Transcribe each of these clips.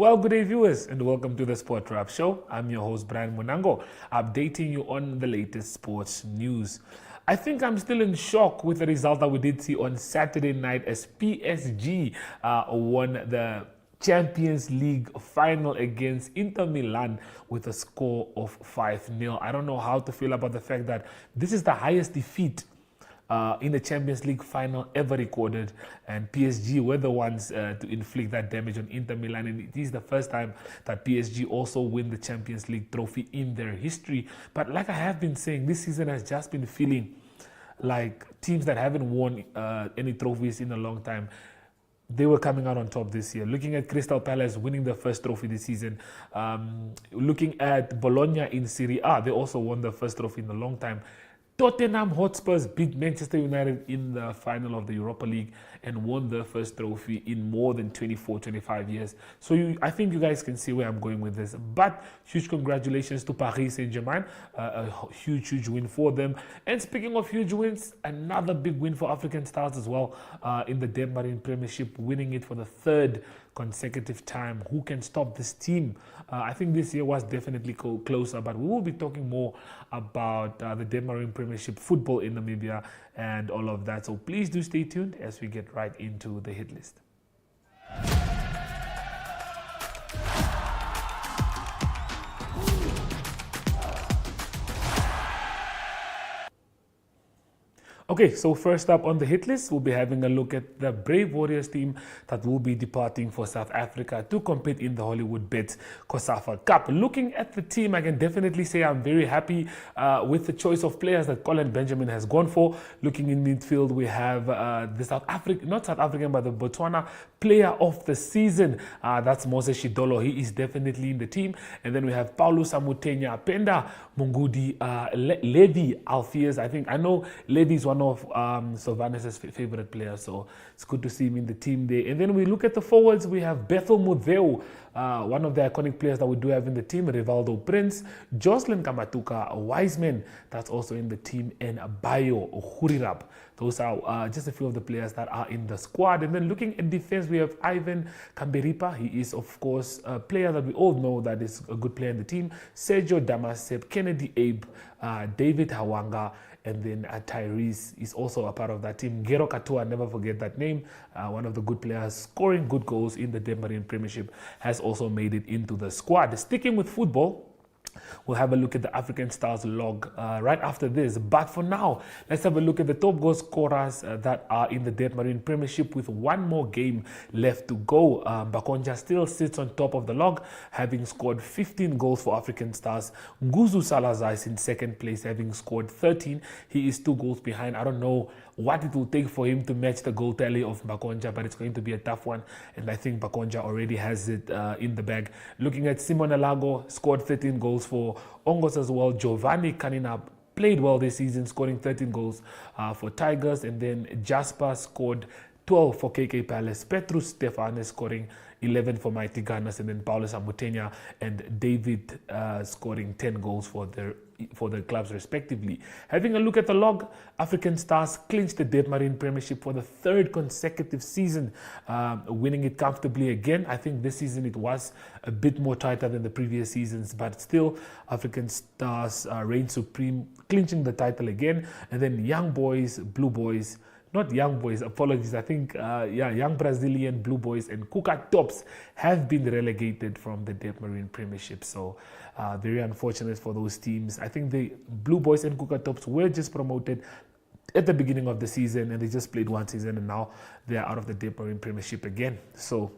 Well, good day, viewers, and welcome to the Sport Wrap Show. I'm your host, Brian Munango, updating you on the latest sports news. I think I'm still in shock with the result that we did see on Saturday night as PSG won the Champions League final against Inter Milan with a score of 5-0. I don't know how to feel about the fact that this is the highest defeat in the Champions League final ever recorded, and PSG were the ones to inflict that damage on Inter Milan, and it is the first time that PSG also win the Champions League trophy in their history. But like I have been saying, this season has just been feeling like teams that haven't won any trophies in a long time, they were coming out on top this year. Looking at Crystal Palace winning their first trophy this season, looking at Bologna in Serie A, they also won their first trophy in a long time. Tottenham Hotspurs beat Manchester United in the final of the Europa League and won their first trophy in more than 25 years. So I think you guys can see where I'm going with this. But huge congratulations to Paris Saint-Germain. A huge win for them. And speaking of huge wins, another big win for African Stars as well in the Denmark Premiership, winning it for the third consecutive time. Who can stop this team? I think this year was definitely closer, but we will be talking more about the Denmark Premiership, football in Namibia, and all of that. So please do stay tuned as we get right into the hit list. Okay, so first up on the hit list, we'll be having a look at the Brave Warriors team that will be departing for South Africa to compete in the Hollywoodbets COSAFA Cup. Looking at the team, I can definitely say I'm very happy with the choice of players that Colin Benjamin has gone for. Looking in midfield, we have the Botswana player of the season. That's Moses Shidolo. He is definitely in the team. And then we have Paulo Samutenya, Penda Mungudi, Levi Alpheus. I know Levi is one of Sylvanus' favorite players, so it's good to see him in the team there. And then we look at the forwards, we have Bethel Mudveu, one of the iconic players that we do have in the team, Rivaldo Prince, Jocelyn Kamatuka, Wiseman, that's also in the team, and Bayo Hurirab. Those are just a few of the players that are in the squad. And then looking at defense, we have Ivan Kamberipa. He is, of course, a player that we all know that is a good player in the team. Sergio Damasep, Kennedy Abe, David Hawanga, and then Tyrese is also a part of that team. Gero Katua, never forget that name. One of the good players scoring good goals in the Denmark Premiership, has also made it into the squad. Sticking with football, we'll have a look at the African Stars log right after this. But for now, let's have a look at the top goal scorers that are in the Denmark Premiership with one more game left to go. Bakonja still sits on top of the log, having scored 15 goals for African Stars. Nguzu Salazar is in second place, having scored 13. He is 2 goals behind. I don't know what it will take for him to match the goal tally of Bakonja, but it's going to be a tough one, and I think Bakonja already has it in the bag. Looking at Simon Alago, scored 13 goals for Ongos as well. Giovanni Kanina played well this season, scoring 13 goals for Tigers, and then Jasper scored 12 for KK Palace. Petrus Stefanes scoring 11 for Mighty Gunners, and then Paulo Samutenya and David scoring 10 goals for the clubs respectively. Having a look at the log, African Stars clinched the Denmark Premiership for the third consecutive season, winning it comfortably again. I think this season it was a bit more tighter than the previous seasons, but still African Stars reign supreme, clinching the title again. And then Young Boys, Blue Boys, not Young Boys, apologies. I think, Young Brazilian, Blue Boys, and Kuka Tops have been relegated from the Denmark Premiership. So, very unfortunate for those teams. I think the Blue Boys and Kuka Tops were just promoted at the beginning of the season, and they just played one season, and now they are out of the Denmark Premiership again. So,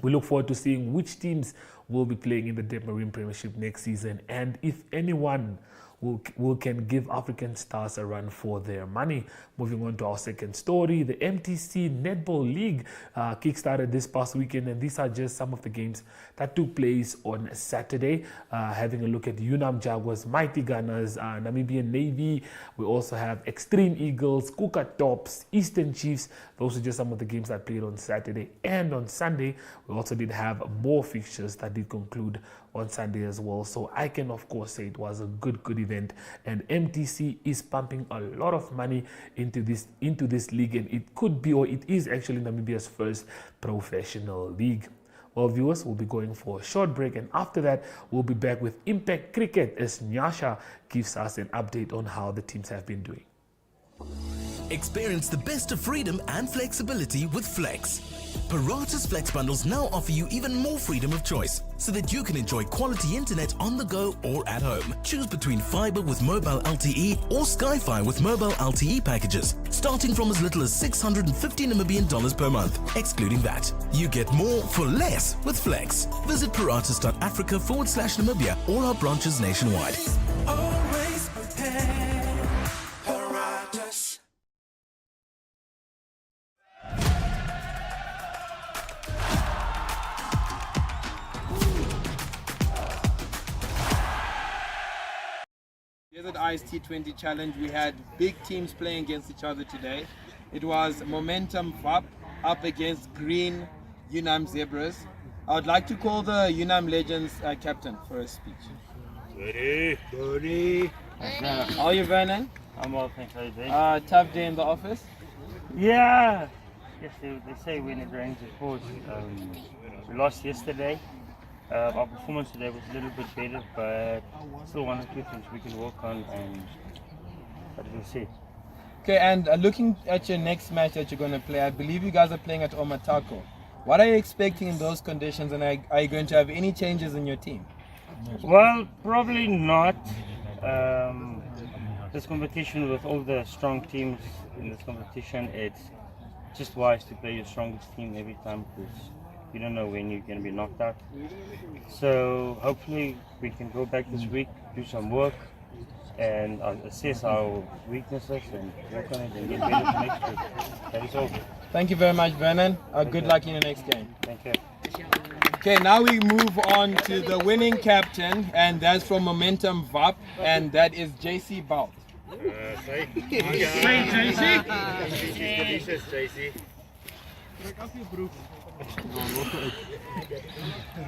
we look forward to seeing which teams will be playing in the Denmark Premiership next season, and if anyone can give African Stars a run for their money. Moving on to our second story, the MTC Netball League kickstarted this past weekend, and these are just some of the games that took place on Saturday. Having a look at UNAM Jaguars, Mighty Gunners, Namibian Navy. We also have Extreme Eagles, Kuka Tops, Eastern Chiefs. Those are just some of the games that played on Saturday. And on Sunday, we also did have more fixtures that did conclude on Sunday as well. So I can of course say it was a good event, and MTC is pumping a lot of money into this league, and it could be, or it is actually, Namibia's first professional league. Well, viewers, we'll be going for a short break, and after that, we'll be back with Impact Cricket as Nyasha gives us an update on how the teams have been doing. Experience the best of freedom and flexibility with Flex. Parata's Flex bundles now offer you even more freedom of choice so that you can enjoy quality internet on the go or at home. Choose between fiber with mobile LTE or Sky-Fi with mobile LTE packages, starting from as little as 650 Namibian dollars per month, excluding that. You get more for less with Flex. Visit paratus.africa/Namibia or our branches nationwide. Always prepared, Paratus. Desert Ice T20 Challenge, we had big teams playing against each other today. It was Momentum VAP up against Green UNAM Zebras. I would like to call the UNAM Legends captain for a speech. Ready? How are you, Vernon? I'm well, thanks. How you doing? Tough day in the office? Yeah. Yes, they say when it rains it pours. We lost yesterday. Our performance today was a little bit better, but still one or two things we can work on, but we'll see. Okay, and looking at your next match that you're going to play, I believe you guys are playing at Omatako. What are you expecting in those conditions, and are you going to have any changes in your team? Well, probably not. This competition, with all the strong teams in this competition, it's just wise to play your strongest team every time, because you don't know when you're going to be knocked out. So hopefully we can go back this week, do some work, and assess our weaknesses and work on it and get better for next week. That is all. Thank you very much, Vernon. Good luck in your next game. Thank you. Okay, now we move on to the winning captain, and that's from Momentum VAP, and that is JC Bout. Say JC. Delicious, JC.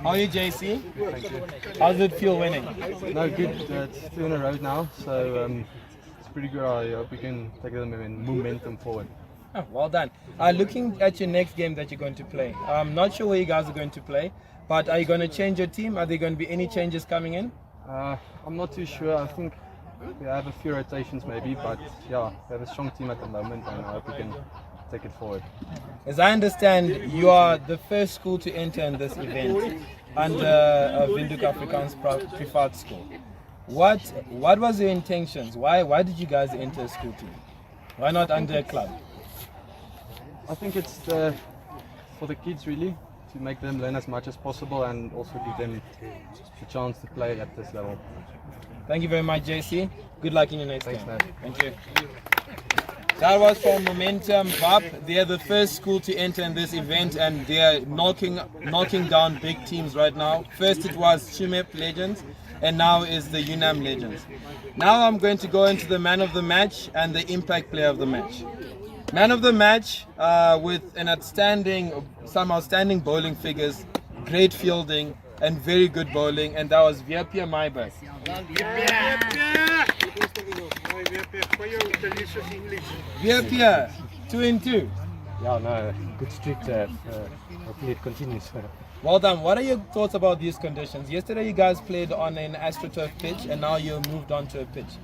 How are you, JC? How does it feel winning? No, good. It's 2 in a row now, so it's pretty good. I hope we can take the momentum forward. Oh, well done. Looking at your next game that you're going to play, I'm not sure where you guys are going to play, but are you going to change your team? Are there going to be any changes coming in? I'm not too sure. I think we have a few rotations maybe, but yeah, we have a strong team at the moment, and I hope we can take it forward. As I understand, you are the first school to enter in this event under Windhoek Afrikaans Privaat School. What was your intentions? Why did you guys enter a school team? Why not under a club? I think it's for the kids really, to make them learn as much as possible and also give them the chance to play at this level. Thank you very much, JC. Good luck in your next game. Matt. Thank you. That was from Momentum VAP. They're the first school to enter in this event, and they're knocking down big teams right now. First it was Chimep Legends, and now is the UNAM Legends. Now I'm going to go into the man of the match and the impact player of the match. Man of the match with some outstanding bowling figures, great fielding, and very good bowling, and that was Viapia Maiberg. Viapia, 2 in 2. Yeah, no, good streak there. Hopefully it continues. Well done. What are your thoughts about these conditions? Yesterday you guys played on an AstroTurf pitch, and now you moved on to a pitch.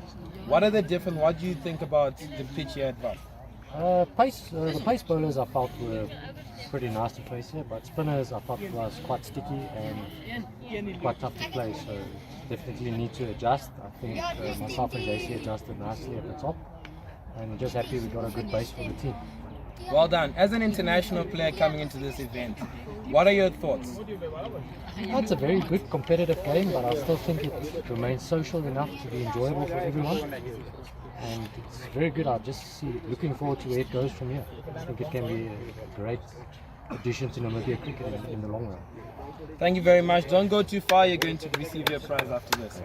What are the different? What do you think about the pitch here at VAP? The pace bowlers I felt were pretty nice to face here, but spinners I thought was quite sticky and quite tough to play, so definitely need to adjust. I think myself and JC adjusted nicely at the top, and just happy we got a good base for the team. Well done. As an international player coming into this event, what are your thoughts? It's a very good competitive game, but I still think it remains social enough to be enjoyable for everyone. And it's very good. I'm just looking forward to where it goes from here. I think it can be a great addition to Namibia cricket in the long run. Thank you very much. Don't go too far. You're going to receive your prize after this.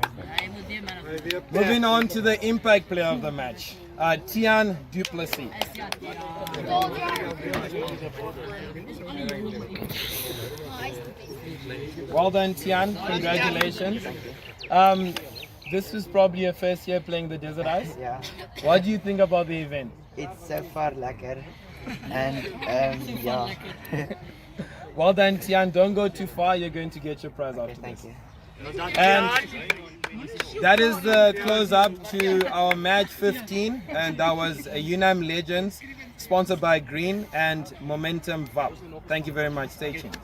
Moving on to the impact player of the match, Tian du Plessis. Well done, Tian. Congratulations. This is probably your first year playing the Desert Ice. Yeah, What do you think about the event? it's so far lekker. And yeah, Well done, Tian. Don't go too far. You're going to get your prize after Thank this. you. And that is the close up to our match 15, and that was a Unam Legends sponsored by Green and Momentum VAP. Thank you very much. Stay tuned.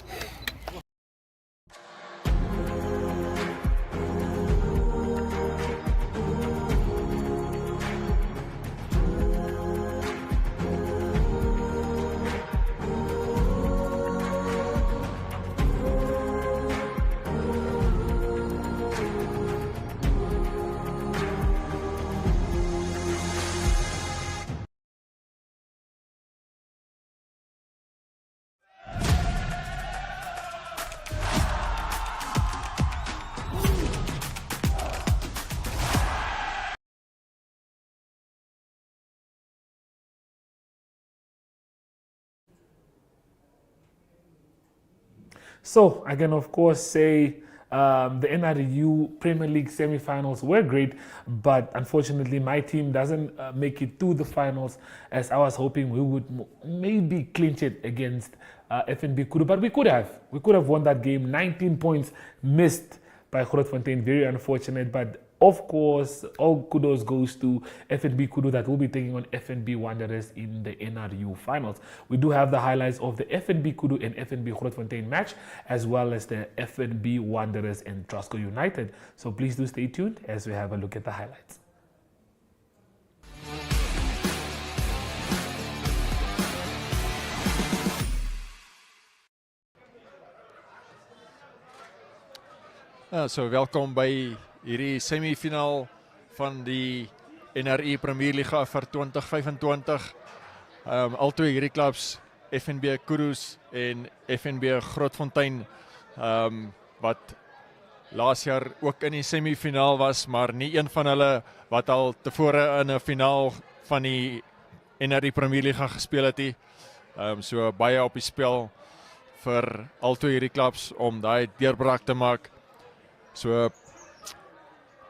So I can of course say the NRU Premier League semi-finals were great, but unfortunately my team doesn't make it to the finals, as I was hoping we would maybe clinch it against FNB Kudu, but we could have won that game. 19 points missed by Grootfontein, very unfortunate, but of course, all kudos goes to FNB Kudu that will be taking on FNB Wanderers in the NRU finals. We do have the highlights of the FNB Kudu and FNB Grootfontein match, as well as the FNB Wanderers and Trasco United. So please do stay tuned as we have a look at the highlights. So welkom by hierdie semifinaal van die NRI Premier Liga vir 2025. Albei hierdie klubs, FNB Kudus en FNB Grootfontein, wat laas jaar ook in die semifinaal was, maar nie een van hulle wat al tevore in 'n finaal van die NRI Premier Liga gespeel het nie. So baie op die spel vir albei hierdie klubs om daai deurbraak te maak. So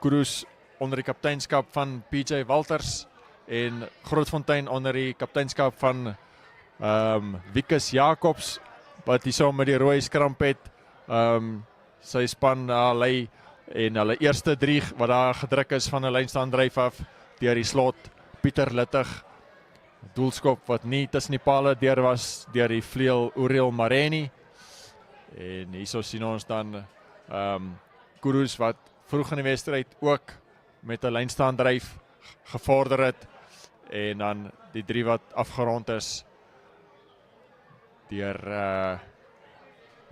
Kudus onder die kapteinskap van PJ Walters en Grootfontein onder die kapteinskap van Wikus Jacobs, wat hierso met die rooi skrampet sy span lei, en hulle eerste 3 wat daar gedruk is van 'n lynstaan dryf af deur die slot Pieter Littig, doelskop wat nie tussen die pale deur was deur die vleuel Uriel Mareni, en hierso sien ons dan Kudus wat vroeg in die wedstryd ook met 'n lynstaan dryf gevorder het, en dan die 3 wat afgerond is deur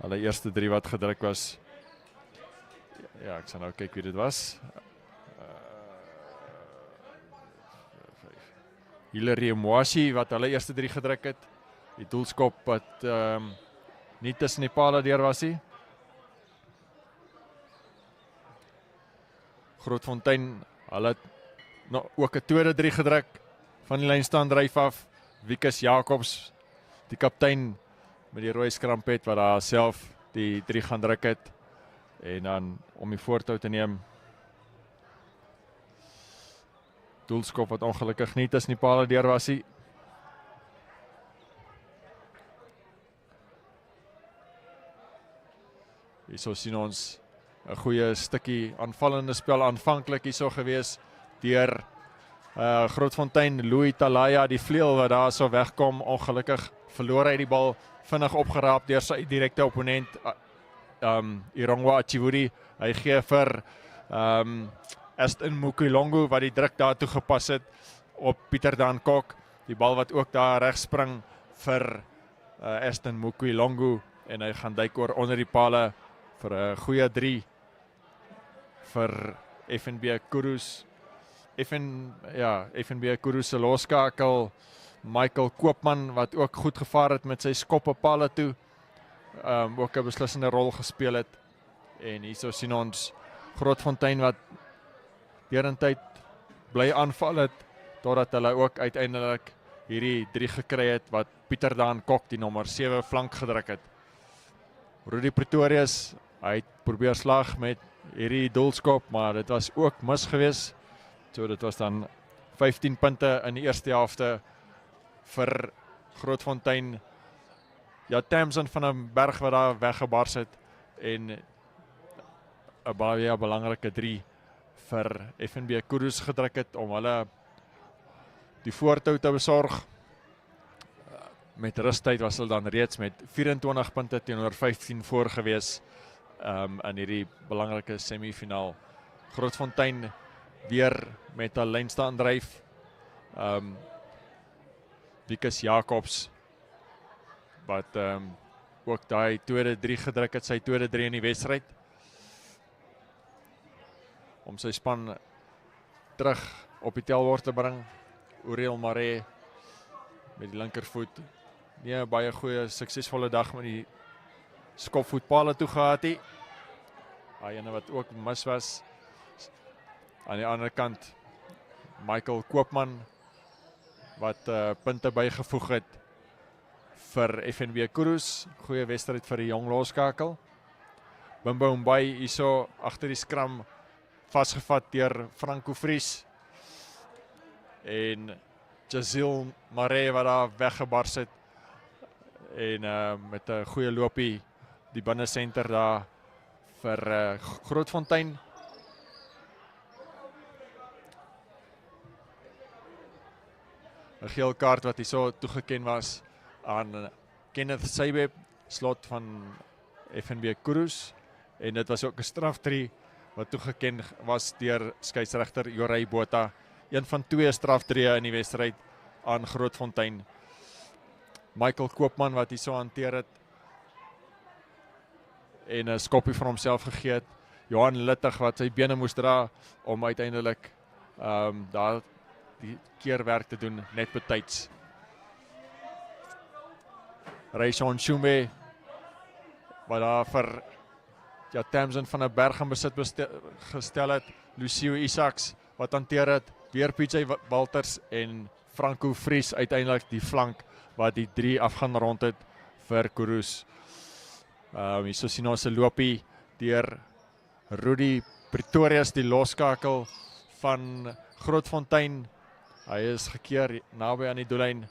hulle eerste 3 wat gedruk was. Ja, ek sal nou kyk wie dit was. Hilary Mwasi wat hulle eerste 3 gedruk het. Die doelskop wat nie tussen die pale deur was nie. Grootfontein, hulle het ook 'n tweede 3 gedruk van die lynstaan dryf af. Wikus Jacobs, die kaptein met die rooi skrampet wat daar self die 3 gaan druk het, en dan om die voortou te neem. Doelskop wat ongelukkig nie tussen die pale deur was nie. Hierso sien ons 'n goeie stukkie aanvallende spel aanvanklik hierso gewees deur Grootfontein, Louis Talaya, die vleuel wat daar so wegkom, ongelukkig verloor hy die bal, vinnig opgeraap deur sy direkte opponent Irongwa Achivuri. Hy gee vir Aston Mukilongo wat die druk daartoe gepas het op Pieter Dan Kok, die bal wat ook daar reg spring vir Aston Mukilongo, en hy gaan duik oor onder die pale vir 'n goeie 3 vir FNB Kudus. FNB Kudus se loskakel Michael Koopman wat ook goed gevaar het met sy skop op pale toe, ook 'n beslissende rol gespeel het. En hierso sien ons Grootfontein wat derentyd bly aanval het, totdat hulle ook uiteindelik hierdie 3 gekry het wat Pieter Dan Kok, die nommer 7 flank gedruk het. Rudy Pretorius, hy het probeer slag met hierdie doelskop, maar dit was ook mis gewees. So dit was dan 15 punte in die eerste helfte vir Grootfontein, ja, Tamsin van 'n berg wat daar weggebars het en 'n baie belangrike 3 vir FNB Kudus gedruk het om hulle die voortou te besorg. Met rustyd was hulle dan reeds met 24 punte teenoor 15 voor gewees in hierdie belangrike semifinaal. Grootfontein weer met 'n lynste aandryf. Wikus Jacobs wat ook daai tweede 3 gedruk het, sy tweede 3 in die wedstryd. Om sy span terug op die telbord te bring. Uriel Maree met die linkervoet. Nie 'n baie goeie, suksesvolle dag met die skopvoetpale toe gehad nie. Daai ene wat ook mis was. Aan die ander kant, Michael Koopman, wat punte bygevoeg het vir FNB Kudus. Goeie wedstryd vir die jong loskakel. Bimbo Mbai hierso agter die skram vasgevat deur Franco Vries. En Jazil Maree wat daar weggebars het. En met 'n goeie loopie die binnesenter daar vir Grootfontein. Een geel kaart wat hierso toegeken was aan Kenneth Seibeb, slot van FNB Kudus. En dit was ook 'n strafdrie wat toegeken was deur skeieregter Jorey Botha. Een van 2 strafdrieë in die wedstryd aan Grootfontein. Michael Koopman wat hierso hanteer het en 'n skoppie vir homself gegee het. Johan Littig wat sy bene moes dra om uiteindelik daar die keerwerk te doen net betyds. Rayshon Shumbe wat daar vir Tamsin van 'n berg in besit gestel het. Lucio Isaacs wat hanteer het. Weer PJ Walters en Franco Vries uiteindelik die flank wat die 3 afgaan rond het vir Kudus. Hierso sien ons 'n loopie deur Rudy Pretorius, die loskakel van Grootfontein. Hy is gekeer naby aan die doellyn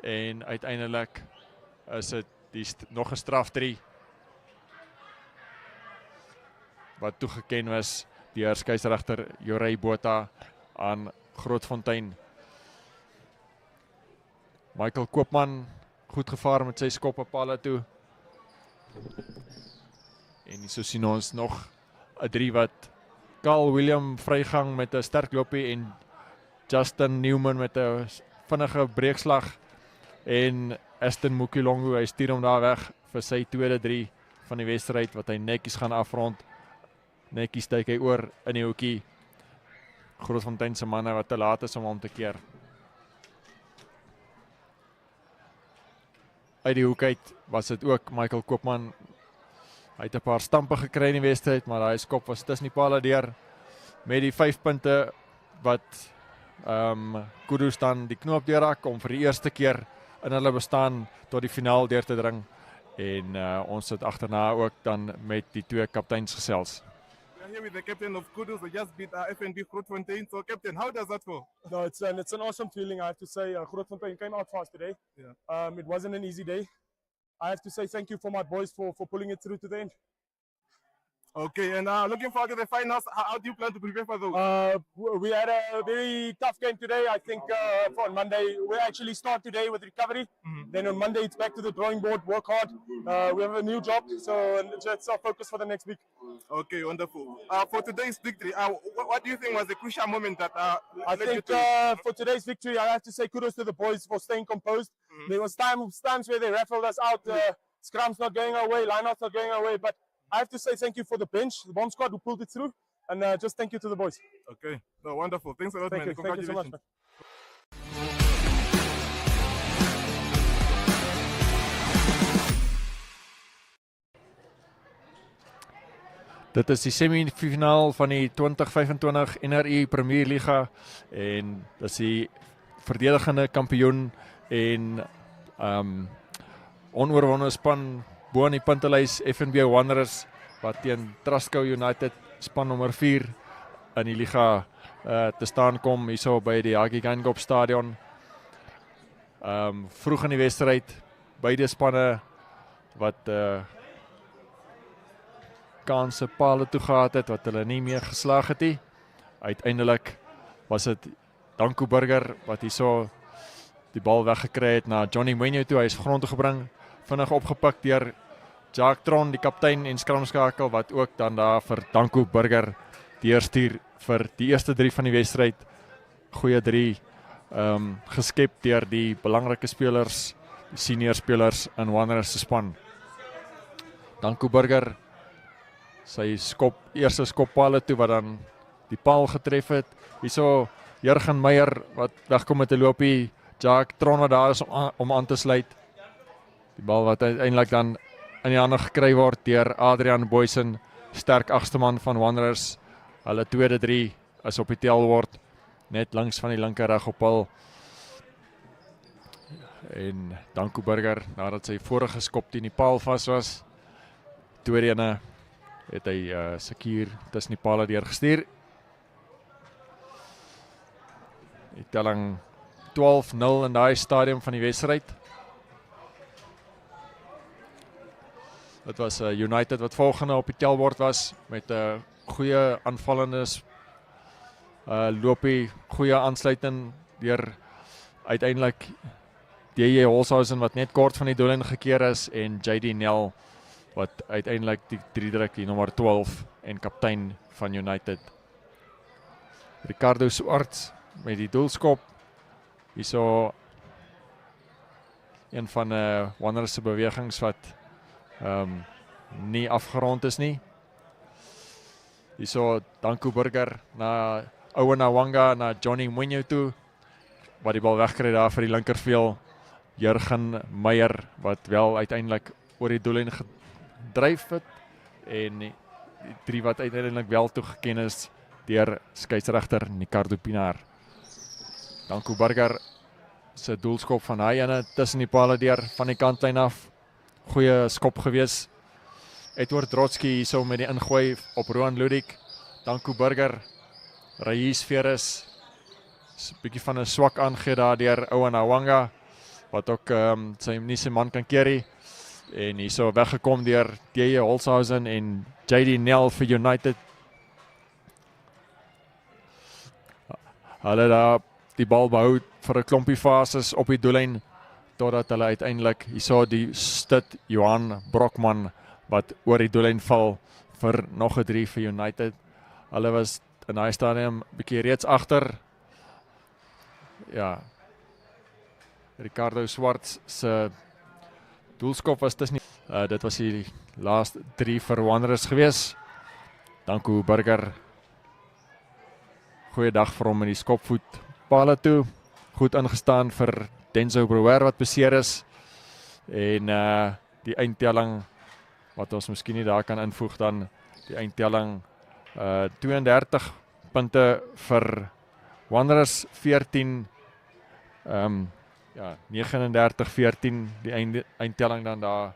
en uiteindelik is dit nog 'n strafdrie wat toegeken was deur skeieregter Jorey Botha aan Grootfontein. Michael Koopman goed gevaar met sy skop op palle toe. En hierso sien ons nog 'n 3 wat Carl William vrygang met 'n sterk loopie en Justin Newman met 'n vinnige breekslag en Aston Mukilongo, hy stuur hom daar weg vir sy tweede 3 van die wedstryd wat hy netjies gaan afrond. Netjies steek hy oor in die hoekie. Grootfontein se manne wat te laat is om hom te keer. Uit die hoek uit was dit ook Michael Koopman. Hy het 'n paar stampe gekry in die wedstryd, maar daai skop was tussen die pale deur met die 5 punte wat Kudus dan die knoop deurhak om vir die eerste keer in hulle bestaan tot die finaal deur te dring. En ons sit agterna ook dan met die 2 kapteins gesels. We are here with the captain of Kudus. They just beat FNB Grootfontein. So, captain, how does that feel? No, it's an awesome feeling. I have to say, Grootfontein came out fast today. Yeah. It wasn't an easy day. I have to say thank you for my boys for pulling it through to the end. Okay, and looking forward to the finals. How do you plan to prepare for those? We had a very tough game today. I think on Monday, we actually start today with recovery. Then on Monday, it's back to the drawing board, work hard. We have a new job, so it's our focus for the next week. Okay, wonderful. For today's victory, what do you think was the crucial moment that I think for today's victory, I have to say kudos to the boys for staying composed. There was times where they raffled us out. Scrum's not going our way, lineouts not going our way, but I have to say thank you for the bench, the bomb squad who pulled it through, and just thank you to the boys. Okay, so wonderful. Thanks a lot, man. Thank you so much. Man. Dit is die semifinaal van die 2025 NRI Premier Liga en dit is die verdedigende kampioen en onoorwonde span bo aan die puntelys FNB Wanderers wat teen Truscow United span nommer 4 in die liga te staan kom hierso by die Haki Geingob stadion. Vroeg in die wedstryd beide spanne wat kanse pale toe gehad het wat hulle nie meer geslaag het nie. Uiteindelik was dit Danko Burger wat hierso die bal weggekry het na Johnny Mwenye toe. Hy is grond toe gebring, vinnig opgepik deur Jacques Tron, die kaptein en skramskakel wat ook dan daar vir Danko Burger deurstuur vir die eerste 3 van die wedstryd. Goeie 3 geskep deur die belangrike spelers, die senior spelers in Wanderers se span. Danko Burger sy eerste skoppale toe wat dan die paal getref het. Hierso Jurgen Meyer wat wegkom met 'n loopie, Jacques Tron wat daar is om aan te sluit. Die bal wat uiteindelik dan in die hande gekry word deur Adrian Boysen, sterk agste man van Wanderers. Hulle tweede 3 is op die tel word, net langs van die linker reg op hul. En Danko Burger, nadat sy vorige skop teen die paal vas was, tweede ene het hy secuur tussen die paal deurgestuur. Die telling 12-0 in daai stadium van die wedstryd. Dit was United wat volgende op die telbord was met 'n goeie aanvallende loopie, goeie aansluiting deur uiteindelik DJ Holshausen wat net kort van die doellyn gekeer is en JD Nel wat uiteindelik die 3 druk, die nommer 12 en kaptein van United. Ricardo Swarts met die doelskop. Hierso een van Wanderers se bewegings wat nie afgerond is nie. Hierso Danko Burger na Owen Awanga na Johnny Mwenye toe wat die bal wegkry daar vir die linkervleuel. Jurgen Meyer wat wel uiteindelik oor die doellyn gedryf het en die 3 wat uiteindelik wel toegeken is deur skeieregter Ricardo Pinaar. Danko Burger se doelskop van hy ene tussen die pale deur van die kantlyn af. Goeie skop gewees. Edward Drotsky hierso met die ingooi op Roan Ludik. Danko Burger, Raies Veres, 'n bietjie van 'n swak aangee daar deur Owen Awanga wat ook sy man kan keer nie. En hierso weggekom deur DJ Holshausen en JD Nel vir United. Hulle daar die bal behou vir 'n klompie fases op die doellyn totdat hulle uiteindelik hierso die stit Johan Brokman wat oor die doellyn val vir nog 'n 3 vir United. Hulle was in daai stadium bietjie reeds agter. Ja. Ricardo Swarts se doelskop was tussen dit was die laaste 3 vir Wanderers gewees. Danko Burger. Goeiedag vir hom in die skopvoet pale toe. Goed ingestaan vir Denzo Brouwer wat beseer is. En die eindtelling wat ons miskien nie daar kan invoeg dan die eindtelling 32 punte vir Wanderers, 14 39-14 die eindtelling dan daar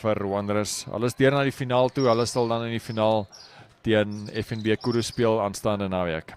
vir Wanderers. Hulle is deur na die finaal toe. Hulle sal dan in die finaal teen FNB Kudu speel aanstaande naweek.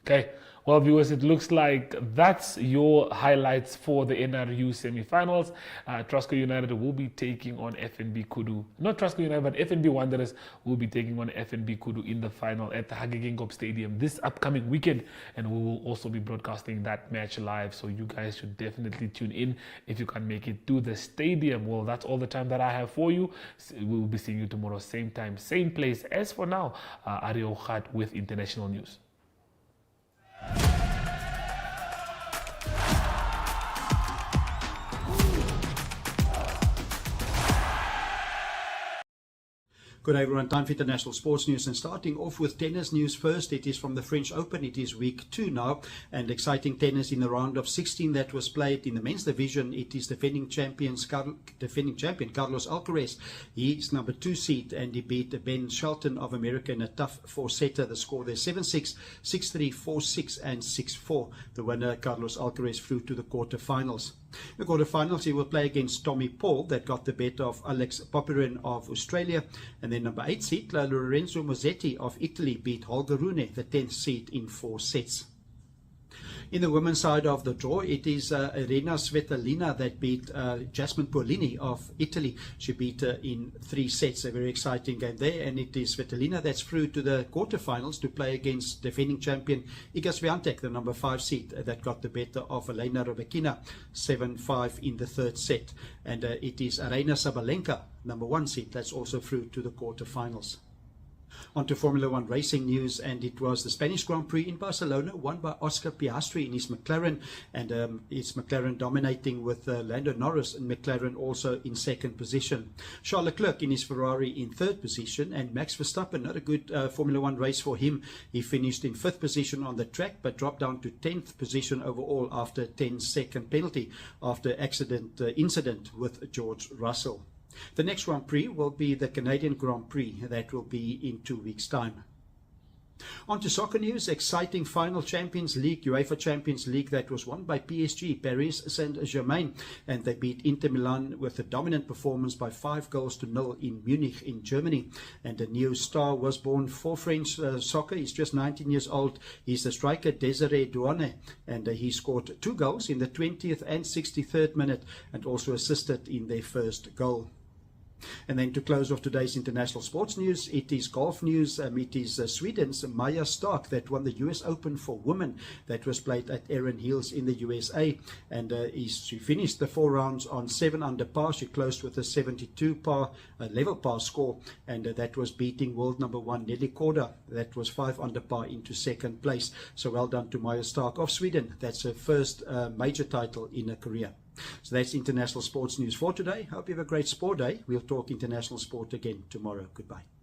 Okay, well viewers, it looks like that's your highlights for the NRU semi-finals. Trusco United will be taking on FNB Kudu. Not Trusco United, but FNB Wanderers will be taking on FNB Kudu in the final at the Hage Geingob Stadium this upcoming weekend. And we will also be broadcasting that match live. So you guys should definitely tune in if you can make it to the stadium. Well, that's all the time that I have for you. We will be seeing you tomorrow, same time, same place. As for now, Ario Khat with international news. Good day everyone, time for international sports news and starting off with tennis news first. It is from the French Open. It is week 2 now and exciting tennis in the round of 16 that was played in the men's division. It is defending champion Carlos Alcaraz. He's number 2 seed and he beat Ben Shelton of America in a tough 4-setter. The score there 7-6, 6-3, 4-6 and 6-4. The winner Carlos Alcaraz flew to the quarterfinals. The quarterfinals, he will play against Tommy Paul, that got the better of Alex Popyrin of Australia. And then number 8 seed, Lorenzo Musetti of Italy beat Holger Rune, the 10th seed, in 4 sets. In the women's side of the draw, it is Elena Svitolina that beat Jasmine Paolini of Italy. She beat her in 3 sets. A very exciting game there. And it is Svitolina that's through to the quarterfinals to play against defending champion Iga Swiatek, the number 5 seed, that got the better of Elena Rybakina, 7-5 in the 3rd set. And it is Aryna Sabalenka, number 1 seed, that's also through to the quarterfinals. On to Formula 1 racing news, and it was the Spanish Grand Prix in Barcelona, won by Oscar Piastri in his McLaren, and it's McLaren dominating with Lando Norris and McLaren also in 2nd position. Charles Leclerc in his Ferrari in 3rd position, and Max Verstappen, not a good Formula 1 race for him. He finished in 5th position on the track, but dropped down to 10th position overall after a 10-second penalty after incident with George Russell. The next Grand Prix will be the Canadian Grand Prix. That will be in 2 weeks' time. On to soccer news. Exciting final Champions League, UEFA Champions League, that was won by PSG, Paris Saint-Germain, and they beat Inter Milan with a dominant performance by 5-0 in Munich in Germany. And a new star was born for French soccer. He's just 19 years old. He's the striker Desiree Douane, and he scored 2 goals in the 20th and 63rd minute, and also assisted in their first goal. And then to close off today's international sports news, it is golf news. It is Sweden's Maja Stark that won the US Open for women that was played at Erin Hills in the USA. And she finished the 4 rounds on 7 under par. She closed with a 72 par, level par score, and that was beating world number 1 Nelly Korda. That was 5 under par into 2nd place. So well done to Maja Stark of Sweden. That's her first major title in her career. So that's international sports news for today. Hope you have a great sport day. We'll talk international sport again tomorrow. Goodbye.